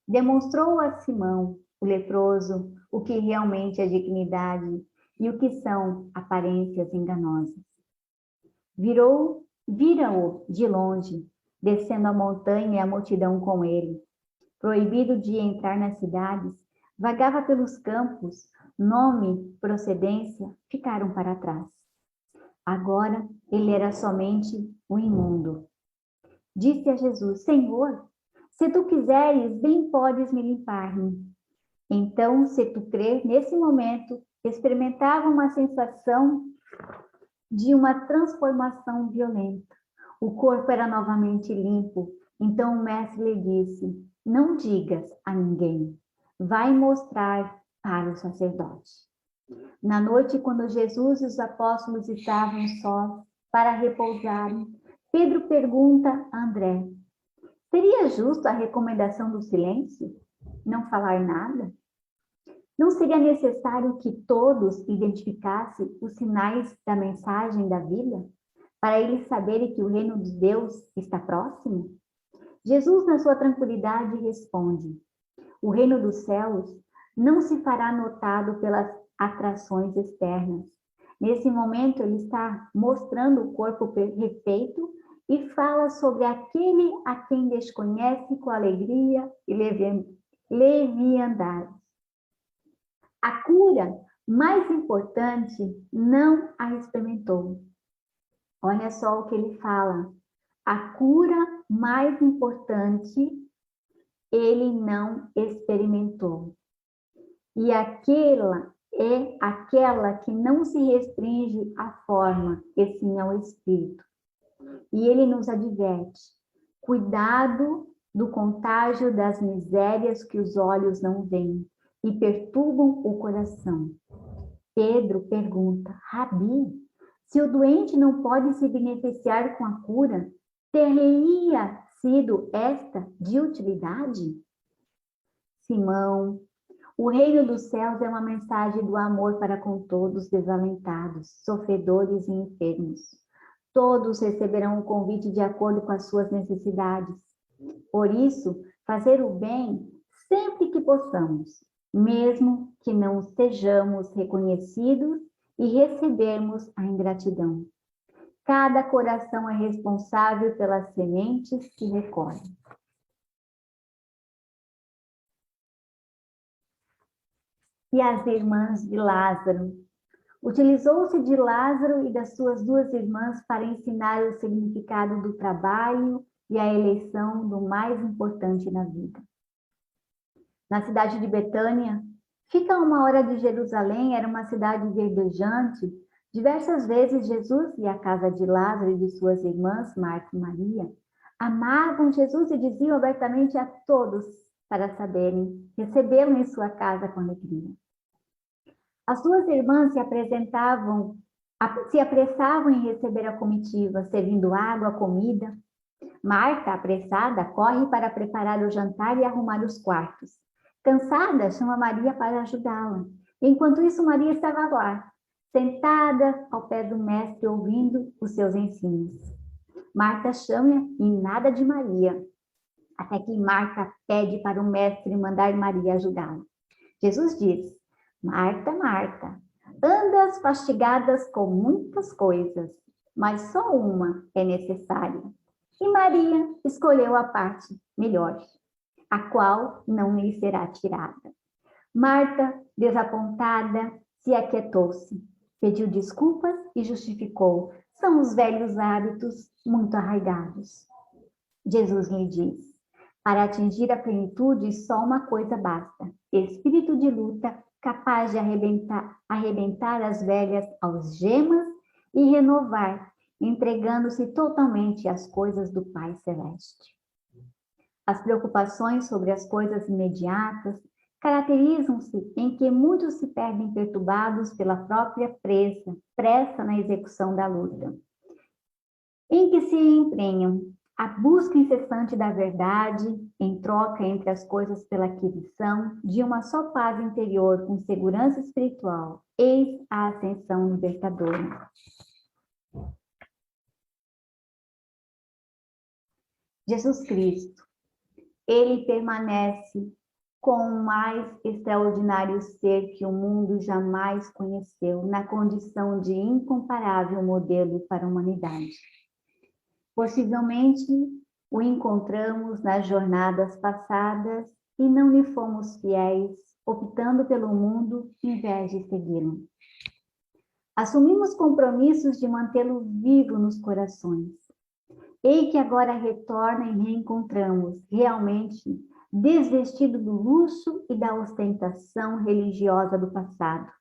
Demonstrou a Simão, o leproso, o que realmente é dignidade e o que são aparências enganosas. Vira-o de longe, descendo a montanha e a multidão com ele. Proibido de entrar nas cidades, vagava pelos campos, nome, procedência, ficaram para trás. Agora ele era somente um imundo. Disse a Jesus: Senhor, se tu quiseres, bem podes me limpar-me. Então, se tu crer, nesse momento, experimentava uma sensação de uma transformação violenta. O corpo era novamente limpo. Então o mestre lhe disse: não digas a ninguém, vai mostrar para o sacerdote. Na noite, quando Jesus e os apóstolos estavam sós para repousarem, Pedro pergunta a André: seria justo a recomendação do silêncio? Não falar nada? Não seria necessário que todos identificassem os sinais da mensagem da vida, para eles saberem que o reino de Deus está próximo? Jesus, na sua tranquilidade, responde: o reino dos céus não se fará notado pelas atrações externas. Nesse momento, ele está mostrando o corpo perfeito e fala sobre aquele a quem desconhece com alegria e leviandade. A cura mais importante não a experimentou. Olha só o que ele fala. A cura mais importante ele não experimentou. E aquela que não se restringe à forma, e sim ao espírito. E ele nos adverte: cuidado do contágio das misérias que os olhos não veem e perturbam o coração. Pedro pergunta: Rabi, se o doente não pode se beneficiar com a cura, teria sido esta de utilidade? Simão, o reino dos céus é uma mensagem do amor para com todos desalentados, sofredores e enfermos. Todos receberão o convite de acordo com as suas necessidades. Por isso, fazer o bem sempre que possamos, mesmo que não sejamos reconhecidos e recebermos a ingratidão. Cada coração é responsável pelas sementes que recolhe. E as irmãs de Lázaro. Utilizou-se de Lázaro e das suas duas irmãs para ensinar o significado do trabalho e a eleição do mais importante na vida. Na cidade de Betânia, fica a 1 hora de Jerusalém, era uma cidade verdejante. Diversas vezes Jesus ia à casa de Lázaro e de suas irmãs, Marta e Maria. Amavam Jesus e diziam abertamente a todos para saberem, recebê-lo em sua casa com alegria. As duas irmãs se apressavam em receber a comitiva, servindo água, comida. Marta, apressada, corre para preparar o jantar e arrumar os quartos. Cansada, chama Maria para ajudá-la. Enquanto isso, Maria estava lá, sentada ao pé do mestre, ouvindo os seus ensinos. Marta chama e nada de Maria, até que Marta pede para o mestre mandar Maria ajudá-la. Jesus diz: Marta, Marta, andas fastigadas com muitas coisas, mas só uma é necessária. E Maria escolheu a parte melhor, a qual não lhe será tirada. Marta, desapontada, se aquietou-se, pediu desculpas e justificou. São os velhos hábitos muito arraigados. Jesus lhe diz: para atingir a plenitude, só uma coisa basta: espírito de luta, capaz de arrebentar as velhas algemas e renovar, entregando-se totalmente às coisas do Pai Celeste. As preocupações sobre as coisas imediatas caracterizam-se em que muitos se perdem perturbados pela própria pressa na execução da luta, em que se empenham a busca incessante da verdade, em troca entre as coisas pela aquisição de uma só paz interior com segurança espiritual. Eis a ascensão libertadora. Jesus Cristo, ele permanece com o mais extraordinário ser que o mundo jamais conheceu, na condição de incomparável modelo para a humanidade. Possivelmente o encontramos nas jornadas passadas e não lhe fomos fiéis, optando pelo mundo em vez de segui-lo. Assumimos compromissos de mantê-lo vivo nos corações. Ei que agora retorna e reencontramos, realmente desvestido do luxo e da ostentação religiosa do passado.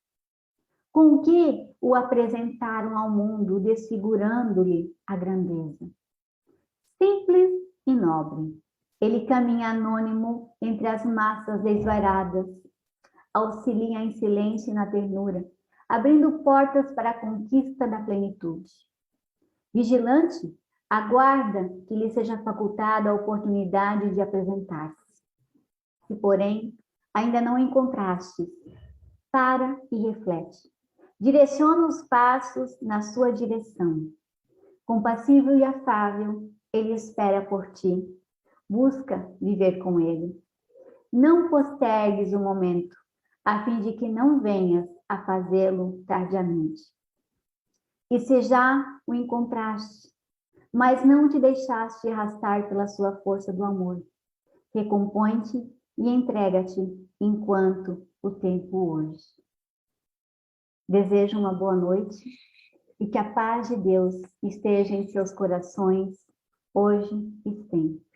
Com que o apresentaram ao mundo, desfigurando-lhe a grandeza. Simples e nobre, ele caminha anônimo entre as massas desvairadas, auxilia em silêncio e na ternura, abrindo portas para a conquista da plenitude. Vigilante, aguarda que lhe seja facultada a oportunidade de apresentar-se. Se, porém, ainda não encontraste, para e reflete. Direciona os passos na sua direção. Compassivo e afável, ele espera por ti. Busca viver com ele. Não postergues o momento, a fim de que não venhas a fazê-lo tardiamente. E se já o encontraste, mas não te deixaste arrastar pela sua força do amor, recompõe-te e entrega-te enquanto o tempo urge. Desejo uma boa noite e que a paz de Deus esteja em seus corações, hoje e sempre.